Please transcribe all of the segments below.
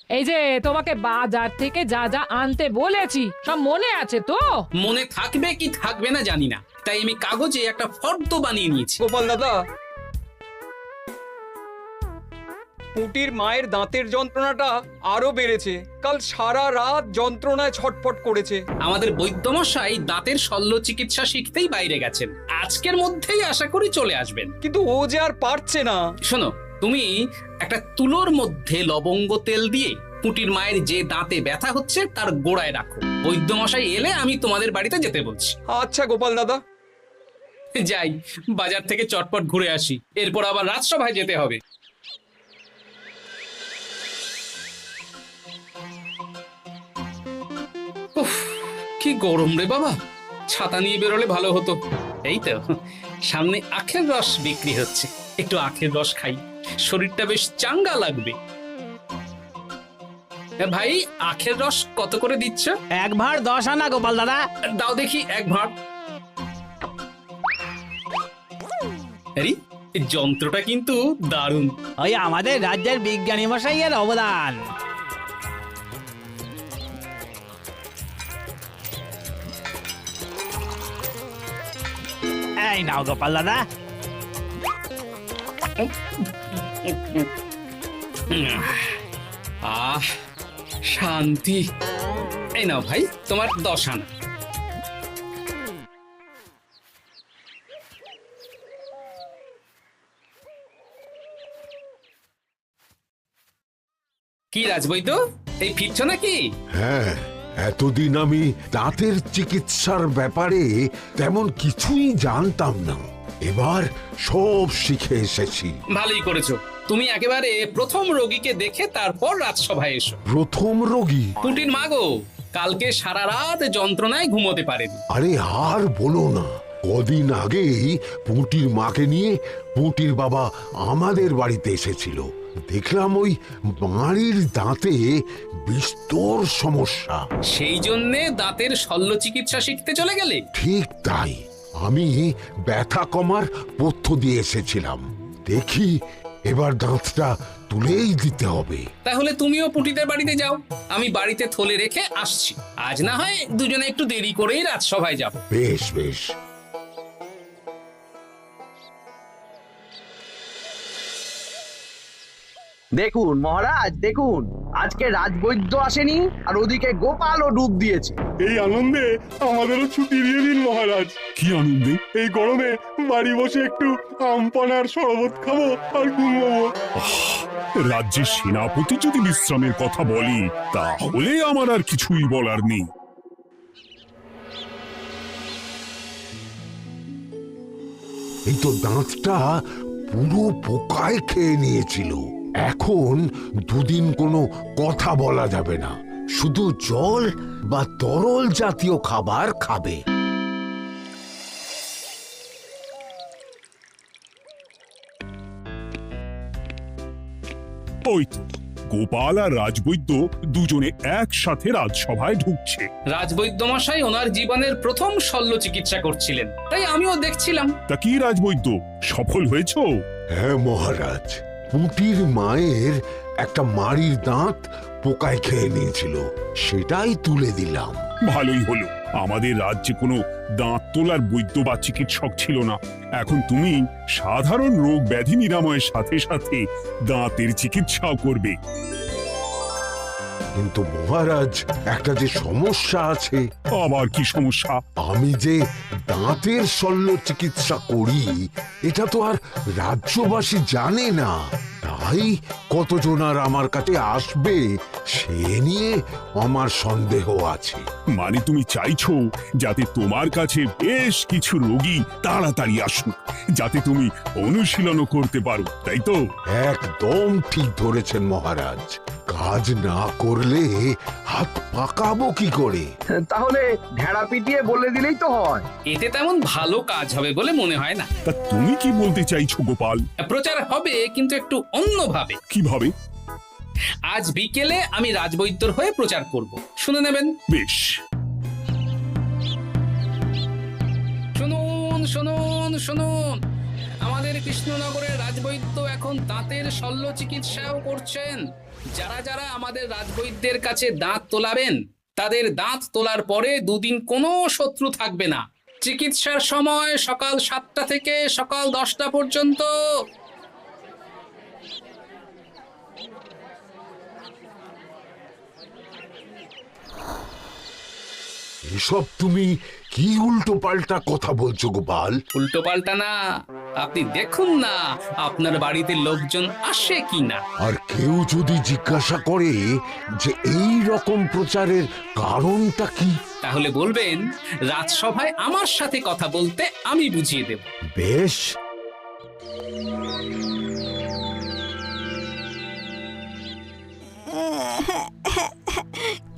এই যে তোমাকে বাজার থেকে যা যা আনতে বলেছি সব মনে আছে তো? মনে থাকবে কি থাকবে না জানি না, তাই আমি কাগজে একটা ফর্দ বানিয়ে নিয়েছি। গোপাল দাদা, পুটির মায়ের দাঁতের যন্ত্রণাটা আরো বেড়েছে। কাল সারা রাত যন্ত্রণায় ছটফট করেছে। আমাদের বৈদ্যমশাই দাঁতের শল্য চিকিৎসা শিখতেই বাইরে গেছেন, আজকের মধ্যেই আশা করি চলে আসবেন। কিন্তু ও যে আর পারছে না। শোনো, তুমি একটা তুলোর মধ্যে লবঙ্গ তেল দিয়ে পুটির মায়ের যে দাঁতে ব্যথা হচ্ছে তার গোড়ায় রাখো। বৈদ্যমশাই এলে আমি তোমাদের বাড়িতে যেতে বলছি। আচ্ছা গোপাল দাদা। যাই, বাজার থেকে চটপট ঘুরে আসি, এরপর আবার রাজসভায় যেতে হবে। উফ, কি গরম রে বাবা, ছাতা নিয়ে বেরোলে ভালো হতো। এই তো সামনে আখের রস বিক্রি হচ্ছে, একটু আখের রস খাই, শরীরটা বেশ চাঙ্গা লাগবে। ভাই, আখের রস কত করে দিচ্ছ? 1 ভাঁড় 10 আনা গোপাল দাদা। দাও দেখি 1 ভাঁড়। আরে, এই যন্ত্রটা কিন্তু দারুণ। ওই আমাদের রাজ্যের বিজ্ঞানী মশাইয়ের অবদান। এই নাও গোপাল দাদা। আহ, শান্তি। এই নাও ভাই, তোমার 10 আনা। কি রাজবৈদ্য, এই ফিরছ নাকি? হ্যাঁ, এতদিন আমি দাঁতের চিকিৎসার ব্যাপারে তেমন কিছুই জানতাম না, এবার সব শিখে এসেছি। ভালোই করেছো, তুমি একেবারে প্রথম রোগীকে দেখে তারপর রাজসভায় এসো। প্রথম রোগী? পুটির মা গো, কালকে সারা রাত যন্ত্রণায় ঘুমোতে পারেনি। আরে আর বলো না, কদিন আগেই পুঁটির মাকে নিয়ে পুঁটির বাবা আমাদের বাড়িতে এসেছিল। দেখলাম ওই বাড়ির দাঁতে বিস্তর সমস্যা। সেই জন্যে দাঁতের শল্য চিকিৎসা শিখতে চলে গেলে? ঠিক তাই, আমি ব্যথা কমার পথ্য দিয়ে এসেছিলাম। দেখি এবার দাঁতটা তুলেই দিতে হবে। তাহলে তুমিও পুটিদের বাড়িতে যাও, আমি বাড়িতে থলে রেখে আসছি। আজ না হয় দুজনে একটু দেরি করেই রাজসভায় যাব। বেশ বেশ। দেখুন মহারাজ, দেখুন আজকে রাজবৈদ্য আসেনি, আর ওদিকে গোপালও ডুব দিয়েছে। এই আনন্দে আমাদেরও ছুটি দিয়ে দিন মহারাজ। কি আনন্দে? এই গরমে বাড়ি বসে একটু আমপানার শরবত খাবো আর ঘুমবো। রাজ্যের সেনাপতি যদি বিশ্রামের কথা বলি, তাহলে আমার আর কিছুই বলার নেই। এই তো দাঁতটা পুরো পোকায় খেয়ে নিয়েছিল। এখন দুদিন কোনো কথা বলা যাবে না, শুধু জল বা তরল জাতীয় খাবার খাবে। ওই তো গোপাল আর রাজবৈদ্য দুজনে একসাথে রাজসভায় ঢুকছে। রাজবৈদ্য মশাই ওনার জীবনের প্রথম শল্য চিকিৎসা করছিলেন, তাই আমিও দেখছিলাম। তা কি রাজবৈদ্য, সফল হয়েছো? হ্যাঁ মহারাজ, পুঁটির মায়ের একটা মাড়ির দাঁত পোকায় খেয়ে নিয়েছিল, সেটাই তুলে দিলাম। ভালোই হলো, আমাদের রাজ্যে কোনো দাঁত তোলার বৈদ্য বা চিকিৎসক ছিল না। এখন তুমি সাধারণ রোগ ব্যাধি নিরাময়ের সাথে সাথে দাঁতের চিকিৎসাও করবে। কিন্তু মহারাজ, একটা যে সমস্যা আছে। আবার কি সমস্যা? আমি যে দাঁতের শল্য চিকিৎসা করি এটা তো আর রাজ্যবাসী জানে না, তাই কতজন আর আমার কাছে আসবে সে নিয়ে আমার সন্দেহ আছে। মানে তুমি চাইছো যাতে তোমার কাছে বেশ কিছু রোগী তাড়াতাড়ি আসুক, যাতে তুমি অনুশীলনও করতে পারো, তাই তো? একদম ঠিক ধরেছেন মহারাজ, কাজ না করলে হাত পাকাবো কি করে? তাহলে ভেড়া পিটিয়ে বলে দিলেই তো হয়। এতে তেমন ভালো কাজ হবে বলে মনে হয় না। তা তুমি কি বলতে চাইছো গোপাল? প্রচার হবে, কিন্তু একটু অন্যভাবে। কিভাবে? আজ বিকেলে আমি রাজবৈদ্যর হয়ে প্রচার করব, শুনে নেবেন। বেশ। শুনুন শুনুন শুনুন, আমাদের কৃষ্ণনগরের রাজবৈদ্য এখন দাঁতের শল্য চিকিৎসাও করছেন। যারা যারা আমাদের রাজবৈদ্যের কাছে দাঁত তোলাবেন তাদের দাঁত তোলার পরে দুদিন কোনো শত্রু থাকবে না। চিকিৎসার সময় সকাল 7টা থেকে সকাল 10টা পর্যন্ত। এসব তুমি কি উল্টো পাল্টা কথা বলছো গোপাল? উল্টো পাল্টা না, আপনি দেখুন না আপনার বাড়িতে লোকজন আসে কিনা। আর কেউ যদি জিজ্ঞাসা করে যে এই রকম প্রচারের কারণটা কি, তাহলে বলবেন রাজসভায় আমার সাথে কথা বলতে আমি বুঝিয়ে দেব। বেশ।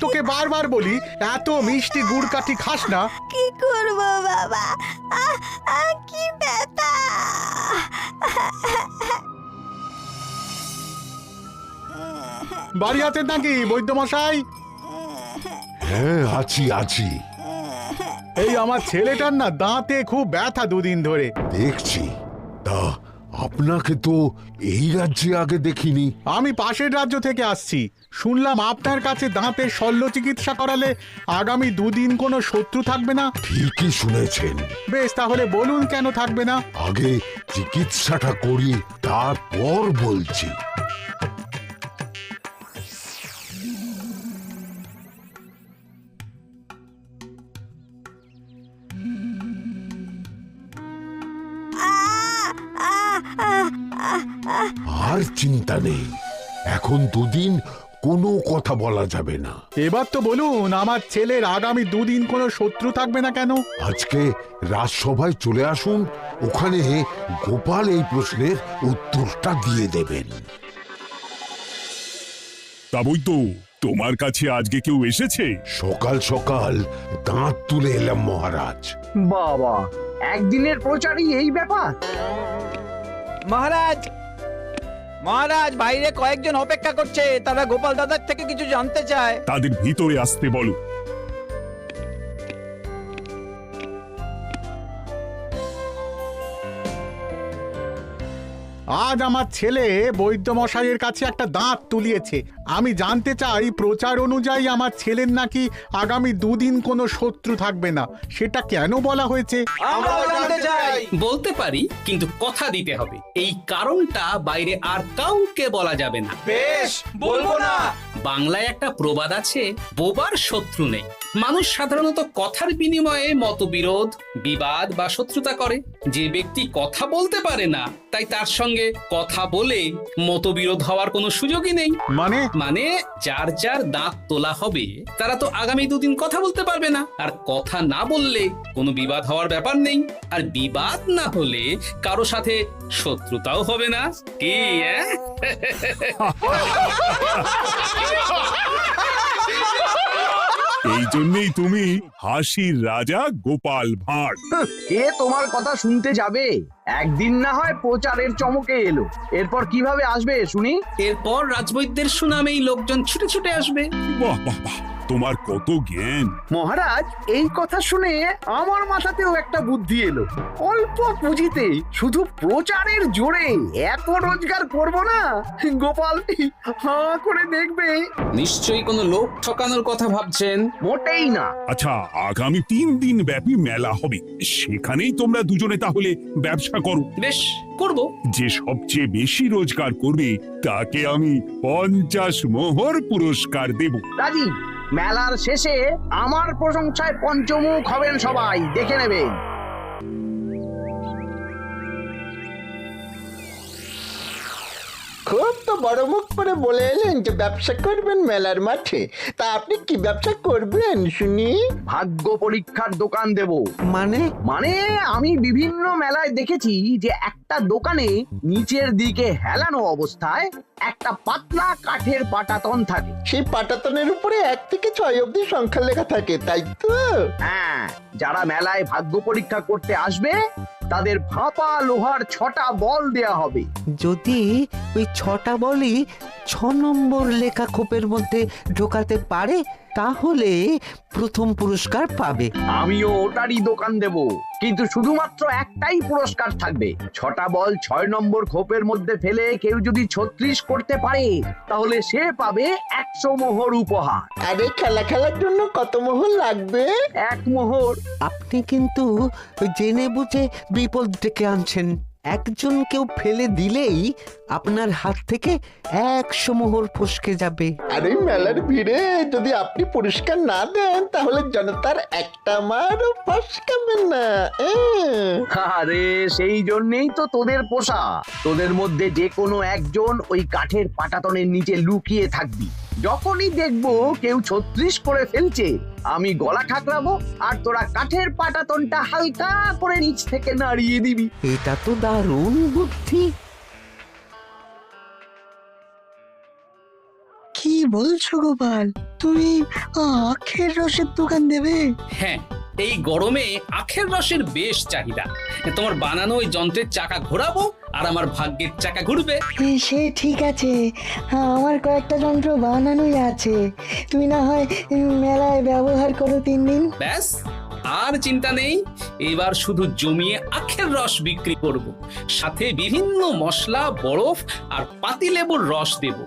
তোকে বারবার বলি এত মিষ্টি গুড় কাঠি খাস না। কি করব বাবা, কি ব্যথা। বাড়ি আছেন নাকি বৈদ্যমশাই? হ্যাঁ, আছি আছি। এই আমার ছেলেটার না দাঁতে খুব ব্যথা দুদিন ধরে। দেখছি। তা আপনাকে তো এই রাজ্যে আগে দেখিনি। আমি পাশের রাজ্য থেকে আসছি। শুনলাম আপনার কাছে দাঁতের শল্য চিকিৎসা করালে আগামী দুদিন কোনো শত্রু থাকবে না। ঠিকই শুনেছেন। বেশ, তাহলে বলুন কেন থাকবে না? আগে চিকিৎসাটা করি, তারপর বলছি। আর চিন্তা নেই, এখন দুদিন কোনো কথা বলা যাবে না। এবার তো বলুন আমার ছেলের আগামী দুদিন কোনো শত্রু থাকবে না কেন? আজকে রাজসভায় চলে আসুন, ওখানে গোপাল এই প্রশ্নের উত্তরটা দিয়ে দেবেন। তা বৈদ্য, তোমার কাছে আজকে কেউ এসেছে? সকাল সকাল দাঁত তুলে এলাম মহারাজ। বাবা, একদিনের প্রচারই এই ব্যাপার? মহারাজ, মহারাজ, বাইরে কয়েকজন অপেক্ষা করছে, তারা গোপাল দাদার থেকে কিছু জানতে চায়। তাদের ভিতরে আসতে বলো। আজ আমার ছেলে বৈদ্যমশাইয়ের কাছে একটা দাঁত তুলিয়েছে। আমি জানতে চাই প্রচার অনুযায়ী আমার ছেলের নাকি আগামী দুদিন কোনো শত্রু থাকবে না, সেটা কেন বলা হয়েছে? বলতে পারি, কিন্তু কথা দিতে হবে। এই কারণটা বাইরে আর কাউকে বলা যাবে না। বেশ, বলবো না। বাংলায় একটা প্রবাদ আছে, বোবার শত্রু নেই। মানুষ সাধারণত কথার বিনিময়ে মতবিরোধ, বিবাদ বা শত্রুতা করে। যে ব্যক্তি কথা বলতে পারে না, তাই তার সঙ্গে কথা বলে মতবিরোধ হওয়ার কোনো সুযোগই নেই। মানে যার যার দাঁত তোলা হবে তারা তো আগামী দুদিন কথা বলতে পারবে না। আর কথা না বললে কোনো বিবাদ হওয়ার ব্যাপার নেই। আর বিবাদ না হলে কারো সাথে শত্রুতাও হবে না। কি এই জন্যই তুমি হাসির রাজা গোপাল ভাঁড়। কে তোমার কথা শুনতে যাবে? একদিন না হয় প্রচারের চমকে এলো, এরপর কিভাবে আসবে শুনি? এরপর রাজবৈদ্যের সুনামেই লোকজন ছুটে ছুটে আসবে। বাহ বাহ বাহ, তোমার কত জ্ঞান! মহারাজ, এই কথা শুনে আমার মাথাতেও একটা বুদ্ধি এলো। অল্প পুঁজিতে শুধু প্রচারের জোরে এত রোজগার করব না, গোপাল হাঁ করে দেখবে। নিশ্চয়ই কোনো লোক ঠকানোর কথা ভাবছেন। মোটেই না। আচ্ছা, আগামী 3 দিন ব্যাপী মেলা হবে, সেখানেই তোমরা দুজনে তাহলে ব্যবসা করো। বেশ, করব। যে সবচেয়ে বেশি রোজগার করবে তাকে আমি 50 মোহর পুরস্কার দেব। রাজি। মেলার শেষে আমার প্রশংসায় পঞ্চমুখ হবেন সবাই, দেখে নেবেন। খুব তো বড় মুখ করে বলে এলেন যে ব্যবসা করবেন মেলার মাঠে। তা আপনি কি ব্যবসা করবেন শুনি? ভাগ্য পরীক্ষার দোকান দেব। মানে আমি বিভিন্ন মেলায় দেখেছি যে একটা দোকানে নিচের দিকে হেলানো অবস্থায় একটা পাতলা কাঠের পাটাতন থাকে। সেই পাটাতনের উপরে 1 থেকে 6 অবধি সংখ্যা লেখা থাকে, তাই তো? হ্যাঁ, যারা মেলায় ভাগ্য পরীক্ষা করতে আসবে তাদের ভাপা লোহার 6টা বল দেয়া হবে। যদি ওই 6টা বলই নম্বর লেখা খোপের মধ্যে ঢোকাতে পারে তাহলে প্রথম পুরস্কার পাবে। আমিও ওটারই দোকান দেব, কিন্তু শুধুমাত্র একটাই পুরস্কার থাকবে। 6টা বল 6 নম্বর খোপের মধ্যে ফেলে কেউ যদি 36 করতে পারে তাহলে সে পাবে 100 মোহর উপহার। আরে খেলার জন্য কত মোহর লাগবে? 1 মোহর। আপনি কিন্তু জেনে বুঝে বিপদ ডেকে আনছেন। একজন কেউ ফেলে দিলেই আপনার হাত থেকে 100 মোহর ফসকে যাবে। আরে মেলার ভিড়ে যদি আপনি পুরস্কার না দেন তাহলে জনতার একটা মারও ফসকাবে না। আরে সেই জন্যই তো তোদের পোষা। তোদের মধ্যে যে কোনো একজন ওই কাঠের পাটাতনের নিচে লুকিয়ে থাকবি। যখনই দেখবো কেউ 36 করে ফেলছে আমি গলা ঠাকরাবো আর তোরা কাঠের পাটাতনটা হালকা করে নিচ থেকে নাড়িয়ে দিবি। এটা তো দারুণ বুদ্ধি। কি বলছো গোপাল, তুমি আখের রসের দোকান দেবে? হ্যাঁ, এই গরমে আখের রসের বেশ চাহিদা। তোমার বানানো ওই যন্ত্রের চাকা ঘোরাবো আর আমার ভাগ্যের চাকা ঘুরবে। সে ঠিক আছে, আমার কয়েকটা যন্ত্র বানানোই আছে। তুমি না হয় মেলায় ব্যবহার করো 3 দিন। ব্যাস, আর চিন্তা নেই। এবার শুধু জমিয়ে আখের রস বিক্রি করব, সাথে বিভিন্ন মশলা, বরফ আর পাতিলেবুর রস দেব।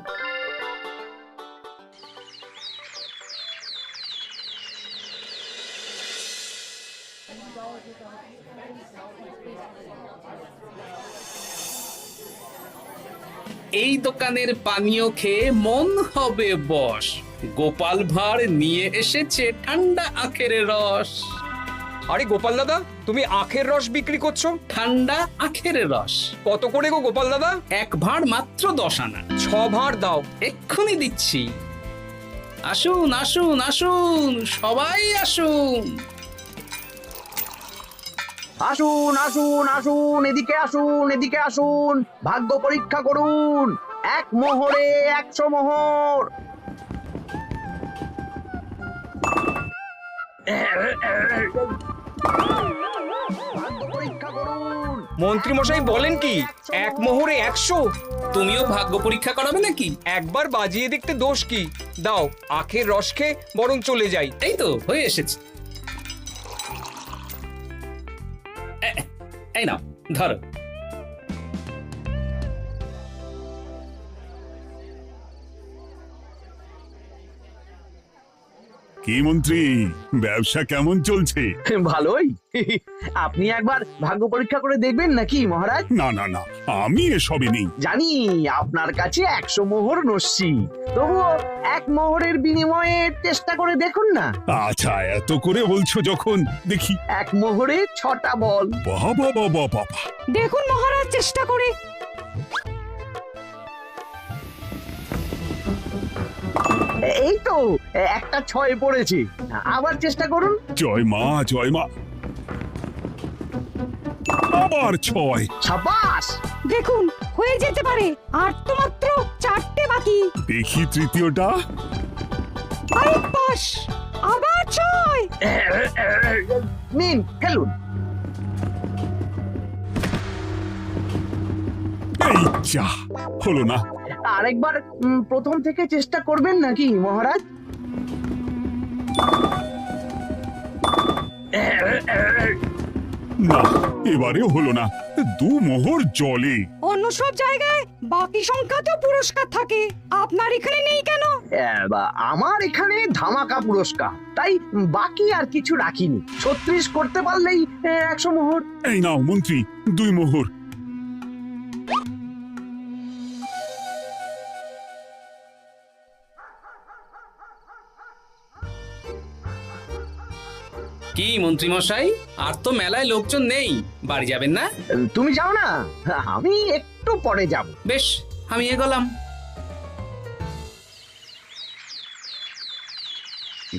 এই দোকানের পানীয় খেয়ে মন হবে বশ। গোপাল ভাঁড় নিয়ে এসেছে ঠান্ডা আখের রস। আরে গোপাল দাদা, তুমি আখের রস বিক্রি করছো? ঠান্ডা আখের রস। কত করে গো গোপাল দাদা? 1 ভাঁড় মাত্র 10 আনা। 6 ভাঁড় দাও। এক্ষুনি দিচ্ছি। আসুন আসুন আসুন, সবাই আসুন। আসুন আসুন আসুন, এদিকে আসুন, এদিকে আসুন, ভাগ্য পরীক্ষা করুন। 1 মোহরে 100 মোহর। ভাগ্য পরীক্ষা করুন। মন্ত্রী মশাই বলেন কি 1 মোহরে 100? তুমিও ভাগ্য পরীক্ষা করাবে নাকি? একবার বাজিয়ে দেখতে দোষ কি? দাও, আখের রস খেয়ে বরং চলে যাই। এই তো হয়ে এসেছে। এই নাও, ধরো। কি মন্ত্রী, ব্যবসা কেমন চলছে? ভালোই। আপনি একবার ভাগ্য পরীক্ষা করে দেখবেন নাকি মহারাজ? না না না, আমি এসবে নেই। জানি আপনার কাছে 100 মোহর নস্যি, তবুও 1 মোহরের বিনিময়ে চেষ্টা করে দেখুন না। আচ্ছা, এত করে বলছো যখন, দেখি। 1 মোহরে 6টা বল। বাবা বাবা বাবা, দেখুন মহারাজ চেষ্টা করে। এই তো একটা 6 পড়েছে, আবার চেষ্টা করুন। জয় মা, জয় মা। আবার 6। সাবাস। দেখুন হয়ে যেতে পারে, আর তো মাত্র 4টে বাকি। দেখি তৃতীয়টা। আরে পাস, আবার 6। নিন, খেলুন। এই যা, হলো না। আরেকবার প্রথম থেকে চেষ্টা করবেন নাকি মহারাজ? না, এবারেও হলো না। 2 মোহর জলে। অন্য সব জায়গায় বাকি সংখ্যাতেও পুরস্কার থাকে, আপনার এখানে নেই কেন? আমার এখানে ধামাকা পুরস্কার, তাই বাকি আর কিছু রাখিনি। 36 করতে পারলেই 100 মোহর। এই নাও মন্ত্রী, 2 মোহর। কি মন্ত্রী মশাই, আর তো মেলায় লোকজন নেই, বাড়ি যাবেন না? তুমি যাও না, আমি একটু পরে যাব। বেশ, আমি এগোলাম।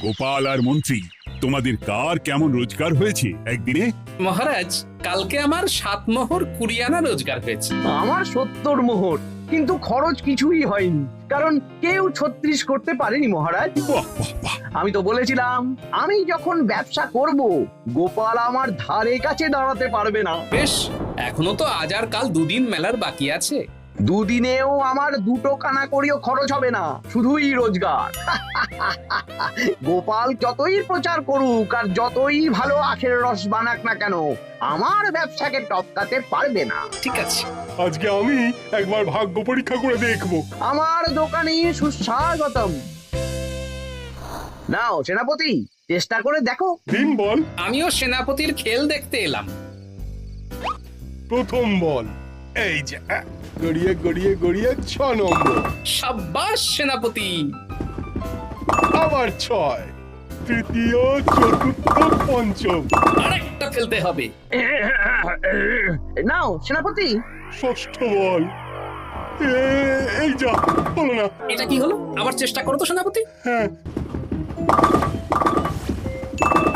গোপাল আর মন্ত্রী, তোমাদের কার কেমন রোজগার হয়েছে একদিনে? মহারাজ, কালকে আমার 7 মোহর 20 আনা রোজগার হয়েছে। আমার 70 মোহর, কিন্তু খরচ কিছুই হয়নি, কারণ কেউ 36 করতে পারেনি মহারাজ। বাহ বাহ বাহ। আমি তো বলেছিলাম আমি যখন ব্যবসা করব গোপাল আমার ধারে কাছে দাঁড়াতে পারবে না। বেশ, এখনো তো আজ আর কাল 2 দিন মেলার বাকি আছে। দুদিনেও আমার 2 কানা করিও খরচ হবে না, শুধুই রোজগার। গোপাল যতই প্রচার করুক আর যতই ভালো আখের রস বানাক না কেন, আমার ব্যবসাকে টপকাতে পারবে না। ঠিক আছে, আজকে আমি একবার ভাগ্য পরীক্ষা করে দেখবো। আমার দোকানে সুস্বাগতম। নাও সেনাপতি, চেষ্টা করে দেখো। দিন বল। আমিও সেনাপতির খেল দেখতে এলাম। প্রথম বল, এই যে গড়িয়ে গড়িয়ে গড়িয়ে 6 নম্বর। সাব্বাস সেনাপতি। আবার 6, তৃতীয়, চতুর্থ, পঞ্চম। আরেকটা ফেলতে হবে। নাও সেনাপতি, ষষ্ঠ বল। এই যা, হলো না। এটা কি হলো? আবার চেষ্টা করো তো সেনাপতি। হ্যাঁ,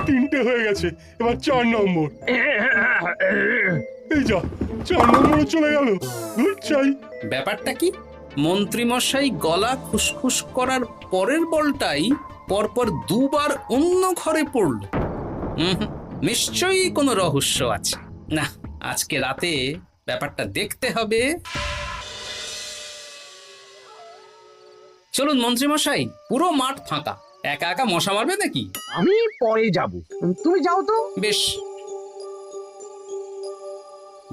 3টে হয়ে গেছে, এবার 4 নম্বর। এই যা, 4 নম্বরে চলে গেল। চাই ব্যাপারটা কি? মন্ত্রী মশাই গলা খুসখুস করার পরের বলটাই পরপর 2 বার অন্য ঘরে পড়ল। নিশ্চয়ই কোনো রহস্য আছে। না, আজকে রাতে ব্যাপারটা দেখতে হবে। চলুন মন্ত্রী মশাই, পুরো মাঠ ফাঁকা, একা একা মশা মারবে নাকি? আমি পরে যাব, তুমি যাও তো। বেশ।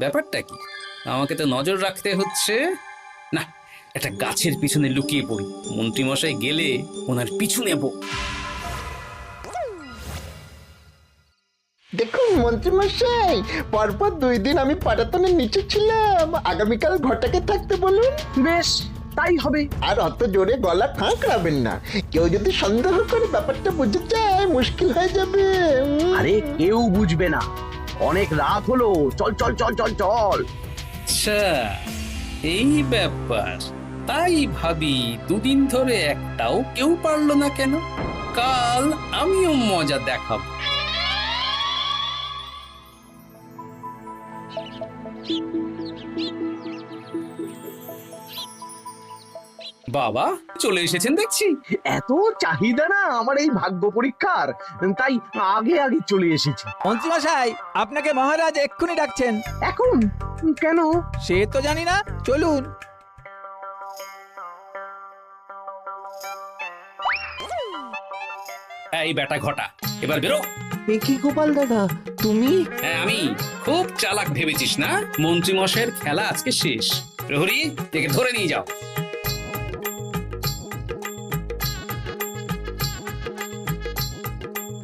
ব্যাপারটা কি? আমাকে তো নজর রাখতে হচ্ছে। না, একটা গাছের পিছনে লুকিয়ে পড়ি, মন্ত্রী মশাই গেলে ওনার পিছু নেব। দেখুন মন্ত্রীমশাই, পরপর 2 দিন আমি পাটাতনের নিচে ছিলাম। আগামীকাল ঘরটাকে থাকতে বলুন। বেশ, তাই হবে। আর অত জোরে গলা ঠাঁকড়াবেন না, কেউ যদি সন্দেহ করে ব্যাপারটা বুঝতে চায় মুশকিল হয়ে যাবে। আরে কেউ বুঝবে না, অনেক রাত হলো, চল চল চল চল চল। আচ্ছা, এই ব্যাপার। তাই ভাবি 2 দিন ধরে একটাও কেউ পারলো না কেন? কাল আমিও মজা দেখাবো। বাবা চলে এসেছেন দেখছি। এত চাহিদা না আমার এই ভাগ্য পরীক্ষার, তাই আগে আগে চলে এসেছি। মন্ত্রীমশাই, আপনাকে মহারাজ এক্ষুনি ডাকছেন। এখন কেন? সে তো জানি না, চলুন। এই বেটা ঘটা, এবার বেরো। কি গোপাল দাদা, তুমি? হ্যাঁ আমি। খুব চালাক ভেবেছিস না? মন্ত্রী মশাইয়ের খেলা আজকে শেষ। প্রহরী, একে ধরে নিয়ে যাও।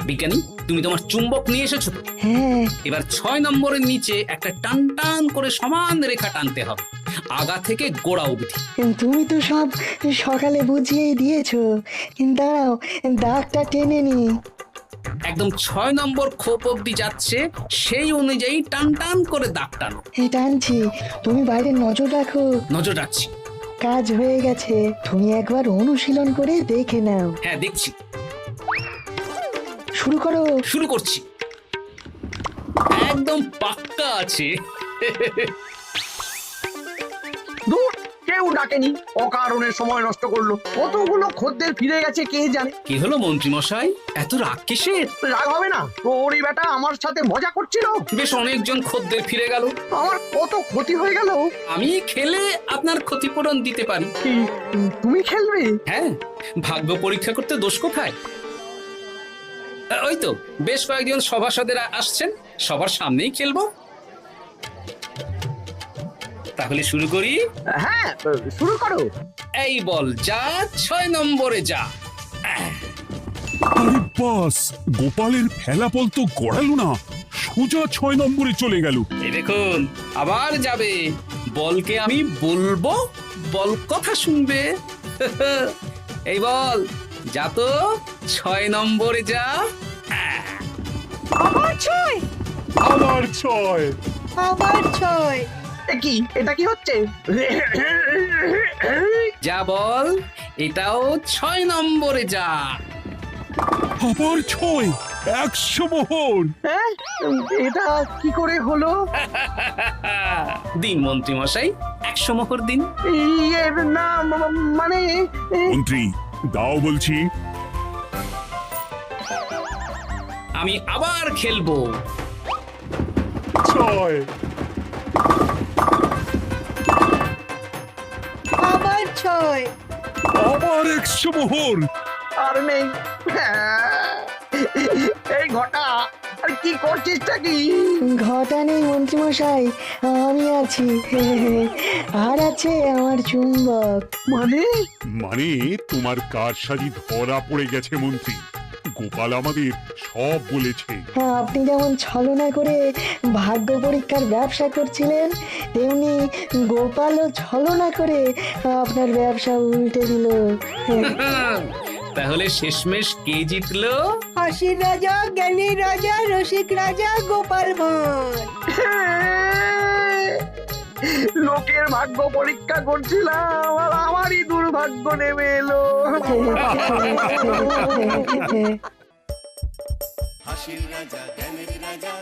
বিজ্ঞানী, তুমি তোমার চুম্বক নিয়ে এসেছো তো? হ্যাঁ। এবার 6 নম্বরের নিচে একটা টান টান করে সমান রেখা টানতে হবে, আগা থেকে গোড়া অবধি। তুমি তো সব সকালে বুঝিয়েই দিয়েছো, দাঁড়াও দাগটা টেনে নি। একদম 6 নম্বর খোপ অবধি যাচ্ছে, সেই অনুযায়ী টান টান করে দাগ টানো। টানছি, তুমি বাইরে নজর রাখো। নজর রাখছি। কাজ হয়ে গেছে, তুমি একবার অনুশীলন করে দেখে নাও। হ্যাঁ দেখছি। শুরু করো। শুরু করছি। একদম পাক্কা আছে। দূর, কেউ ডাকেনি, অকারণে সময় নষ্ট করলো। কতগুলো খদ্দের ফিরে গেছে কে জানে। কি হলো মন্ত্রী মশাই, এত রাগ কিসের? রাগ হবে না, ওর বেটা আমার সাথে মজা করছিল। বেশ অনেকজন খদ্দের ফিরে গেল, আমার কত ক্ষতি হয়ে গেল। আমি খেলে আপনার ক্ষতিপূরণ দিতে পারি। তুমি খেলবে? হ্যাঁ, ভাগ্য পরীক্ষা করতে দোষ কোথায়? ওই তো বেশ কয়েকজন সভাসদেরা আসছেন, সবার সামনেই খেলবো। তাহলে শুরু করি। হ্যাঁ শুরু করো। এই বল যা, 6 নম্বরে যা। আরে বাস, গোপালের ফেলাপল তো গড়ালো না, সোজা 6 নম্বরে চলে গেল। এই দেখুন, আবার যাবে। বলকে আমি বলবো, বল কথা শুনবে। এই বল যা তো, 6 নম্বরে যা। আবার 6, আবার 6, আবার 6। কি এটা কি হচ্ছে? যা বল, এটাও 6 নম্বরে যা। আবার 6, 100 মোহর। হ্যাঁ, এটা কি করে হলো? দিন মন্ত্রী মশাই, 100 মোহর দিন। ইয়ে না, মানে মন্ত্রী দাও বলছি। আমি আবার খেলবো। 6, ছয়। আবার 100 মোহর। আর নেই। এই ঘটা, আর কি করছিসটা কি? ঘটা নেই মন্ত্রীমশাই, আমি আছি। আর আছে আমার চুম্বক। মানে মানে তোমার কারসাজি ধরা পড়ে গেছে মন্ত্রী। গোপাল আমাদের সব বলেছে। হ্যাঁ, আপনি যেমন ছলনা করে ভাগ্য পরীক্ষার ব্যবসা করছিলেন, তেমনি গোপালও ছলনা করে আপনার ব্যবসা উল্টে দিল। তাহলে শেষমেশ কে জিতলো? হাসির রাজা, জ্ঞানীর রাজা, রসিক রাজা গোপাল ভাঁড়। লোকের ভাগ্য পরীক্ষা করছিলাম আর আমারই দুর্ভাগ্য নেমে এলো। হাসির রাজা, জ্ঞানীর রাজা,